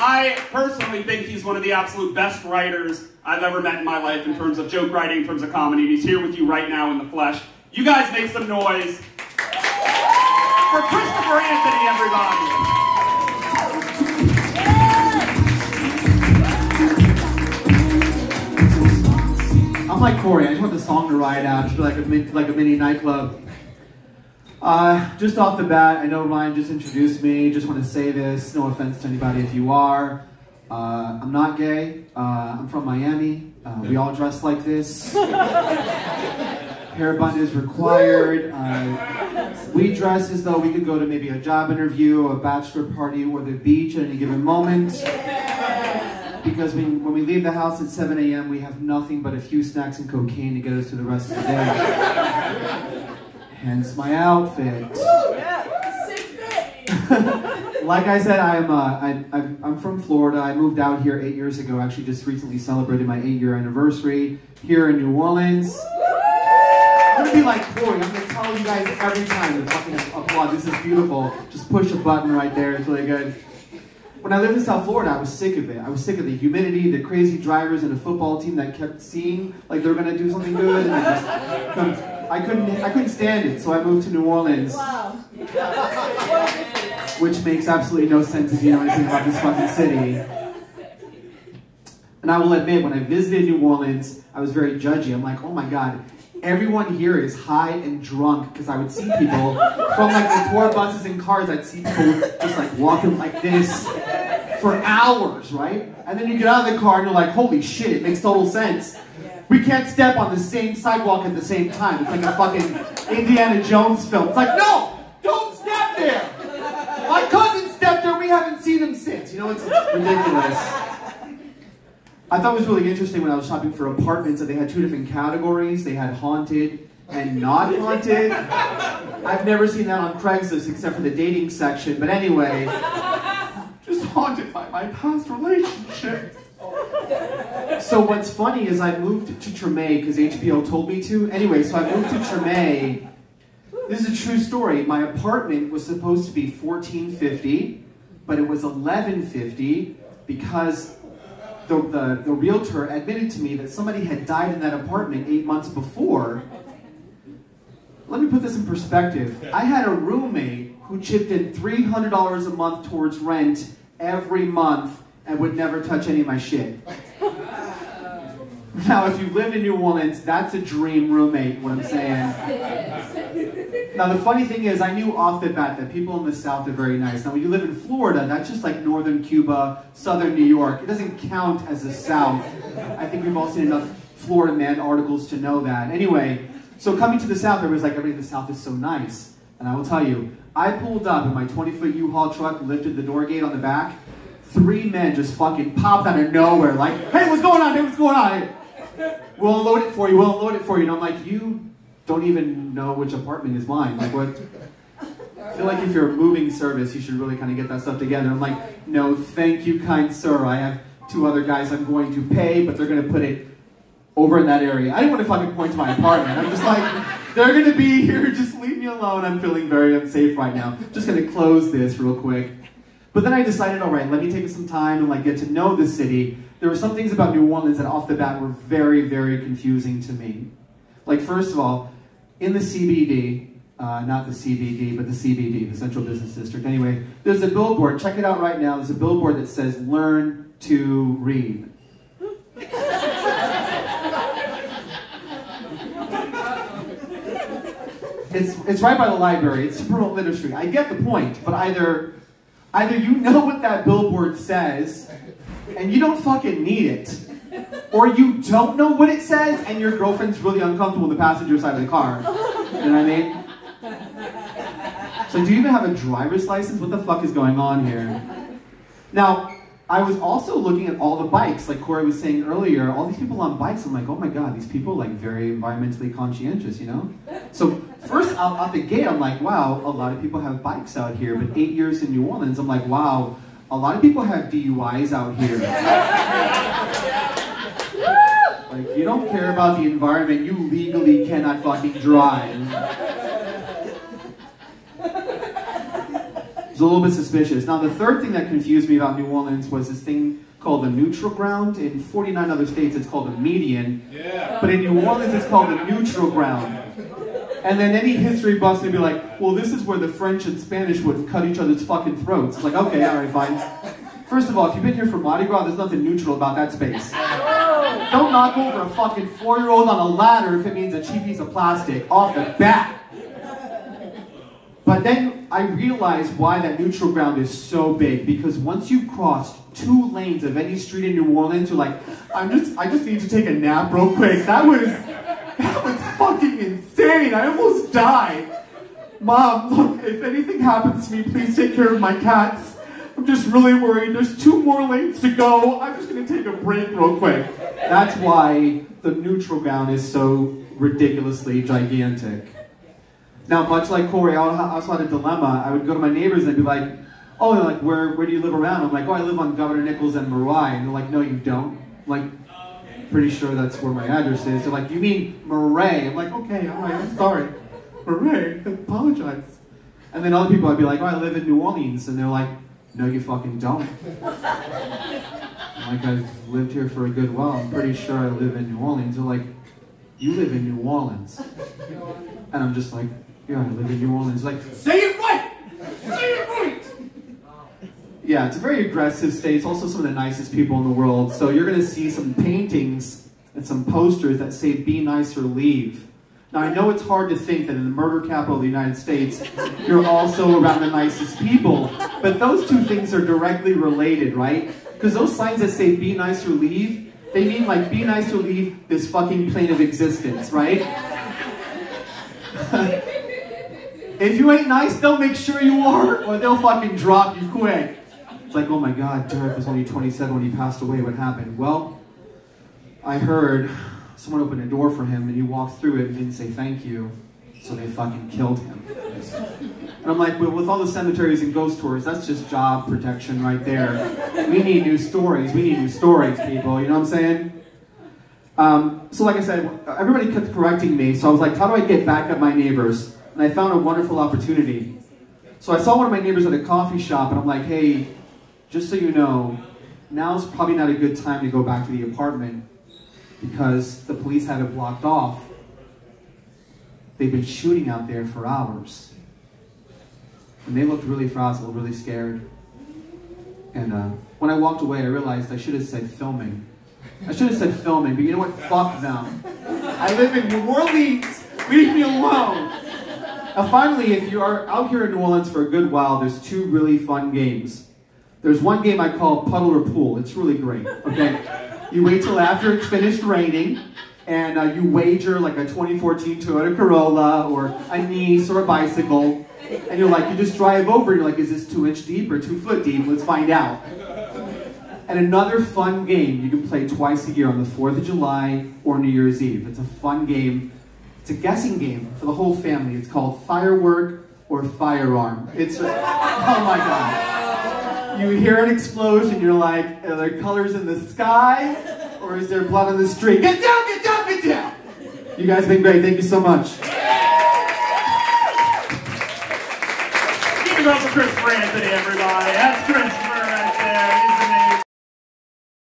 I personally think he's one of the absolute best writers I've ever met in my life in terms of joke writing, in terms of comedy. And he's here with you right now in the flesh. You guys make some noise for Christopher Anthony, everybody. I'm like Corey, I just want the song to ride out, just be like a mini nightclub. Just off the bat, I know Ryan just introduced me, just want to say this, no offense to anybody if you are. I'm not gay, I'm from Miami, we all dress like this. Hair button is required. We dress as though we could go to maybe a job interview, a bachelor party, or the beach at any given moment. Because when we leave the house at 7 a.m., we have nothing but a few snacks and cocaine to get us through the rest of the day. Hence my outfit. Like I said, I'm from Florida. I moved out here 8 years ago. Actually, just recently celebrated my 8-year anniversary here in New Orleans. I'm gonna be like Corey. I'm gonna tell you guys every time to fucking applaud. This is beautiful. Just push a button right there. It's really good. When I lived in South Florida, I was sick of it. I was sick of the humidity, the crazy drivers, and a football team that kept seeing like they were gonna do something good, and I couldn't stand it. So I moved to New Orleans, which makes absolutely no sense if you know anything about this fucking city. And I will admit, when I visited New Orleans, I was very judgy. I'm like, oh my god. Everyone here is high and drunk, because I would see people from like the tour buses and cars, I'd see people just like walking like this for hours, right? And then you get out of the car and you're like, holy shit, it makes total sense. We can't step on the same sidewalk at the same time. It's like a fucking Indiana Jones film. It's like, no, don't step there. My cousin stepped there, we haven't seen him since. You know, it's ridiculous. I thought it was really interesting when I was shopping for apartments that they had two different categories. They had haunted and not haunted. I've never seen that on Craigslist except for the dating section. But anyway, just haunted by my past relationships. So what's funny is I moved to Treme because HBO told me to. Anyway, so I moved to Treme. This is a true story. My apartment was supposed to be $1,450, but it was $1,150 because the realtor admitted to me that somebody had died in that apartment 8 months before. Let me put this in perspective. I had a roommate who chipped in $300 a month towards rent every month and would never touch any of my shit. Now, if you live in New Orleans, that's a dream roommate, what I'm saying. Now, the funny thing is, I knew off the bat that people in the South are very nice. Now, when you live in Florida, that's just like northern Cuba, southern New York. It doesn't count as the South. I think we've all seen enough Florida Man articles to know that. Anyway, so coming to the South, everybody's like, everybody in the South is so nice. And I will tell you, I pulled up in my 20-foot U-Haul truck, lifted the door gate on the back. 3 men just fucking popped out of nowhere, like, hey, what's going on? Hey, what's going on? Hey, we'll unload it for you, we'll unload it for you. And I'm like, you don't even know which apartment is mine. Like, what? I feel like if you're a moving service, you should really kind of get that stuff together. I'm like, no, thank you, kind sir. I have 2 other guys I'm going to pay, but they're going to put it over in that area. I didn't want to fucking point to my apartment. I'm just like, they're going to be here, just leave me alone. I'm feeling very unsafe right now. Just going to close this real quick. But then I decided, all right, let me take some time and like get to know the city. There were some things about New Orleans that off the bat were very, very confusing to me. Like, first of all, in the CBD, not the CBD, but the CBD, the Central Business District. Anyway, there's a billboard. Check it out right now. There's a billboard that says, learn to read. It's right by the library. It's to promote literacy. I get the point, but either you know what that billboard says, and you don't fucking need it, or you don't know what it says, and your girlfriend's really uncomfortable in the passenger side of the car. You know what I mean? So do you even have a driver's license? What the fuck is going on here? Now, I was also looking at all the bikes, like Corey was saying earlier, all these people on bikes. I'm like, oh my god, these people are like very environmentally conscientious, you know? So first out the gate, I'm like, wow, a lot of people have bikes out here, but 8 years in New Orleans, I'm like, wow, a lot of people have DUIs out here. Like, you don't care about the environment, you legally cannot fucking drive. was a little bit suspicious. Now, the third thing that confused me about New Orleans was this thing called the neutral ground. In 49 other states, it's called a median. Yeah. But in New Orleans, it's called the neutral ground. And then any history buff's gonna be like, well, this is where the French and Spanish would cut each other's fucking throats. It's like, okay, all right, fine. First of all, if you've been here for Mardi Gras, there's nothing neutral about that space. Don't knock over a fucking 4-year-old on a ladder if it means a cheap piece of plastic off the bat. But then I realized why that neutral ground is so big, because once you've crossed 2 lanes of any street in New Orleans, you're like, I just need to take a nap real quick. That was fucking insane. I almost died. Mom, look, if anything happens to me, please take care of my cats. I'm just really worried. There's 2 more lanes to go. I'm just gonna take a break real quick. That's why the neutral ground is so ridiculously gigantic. Now, much like Corey, I also had a dilemma. I would go to my neighbors and I'd be like, oh, they're like, where do you live around? I'm like, oh, I live on Governor Nichols and Marais. And they're like, no, you don't. I'm like, pretty sure that's where my address is. They're like, you mean Marais? I'm like, okay, all right, I'm sorry. Marais, I apologize. And then other people, I'd be like, oh, I live in New Orleans. And they're like, no, you fucking don't. I'm like, I've lived here for a good while. I'm pretty sure I live in New Orleans. They're like, you live in New Orleans. And I'm just like, yeah, I live in New Orleans. Like, say it right! Say it right! Yeah, it's a very aggressive state. It's also some of the nicest people in the world. So you're going to see some paintings and some posters that say, be nice or leave. Now, I know it's hard to think that in the murder capital of the United States, you're also around the nicest people. But those 2 things are directly related, right? Because those signs that say, be nice or leave, they mean like, be nice or leave this fucking plane of existence, right? If you ain't nice, they'll make sure you are, or they'll fucking drop you quick. It's like, oh my God, Derek was only 27 when he passed away. What happened? Well, I heard someone opened a door for him and he walked through it and didn't say thank you, so they fucking killed him. And I'm like, well, with all the cemeteries and ghost tours, that's just job protection right there. We need new stories. We need new stories, people. You know what I'm saying? So like I said, everybody kept correcting me, so I was like, how do I get back at my neighbors? And I found a wonderful opportunity. So I saw one of my neighbors at a coffee shop, and I'm like, hey, just so you know, now's probably not a good time to go back to the apartment because the police have it blocked off. They've been shooting out there for hours. And they looked really frazzled, really scared. And when I walked away, I realized I should have said filming. I should have said filming, but you know what? Fuck them. I live in New Orleans. Leave me alone. Now finally, if you are out here in New Orleans for a good while, there's 2 really fun games. There's one game I call Puddle or Pool. It's really great, okay? You wait till after it's finished raining, and you wager like a 2014 Toyota Corolla, or a Nice, or a bicycle, and you're like, you just drive over, and you're like, is this 2 inch deep or 2 foot deep? Let's find out. And another fun game you can play twice a year on the 4th of July or New Year's Eve. It's a fun game. It's a guessing game for the whole family. It's called Firework or Firearm. It's, oh my God. You hear an explosion, you're like, are there colors in the sky? Or is there blood on the street? Get down, get down, get down! You guys have been great. Thank you so much. Give it up for Chris Anthony, everybody. That's Chris.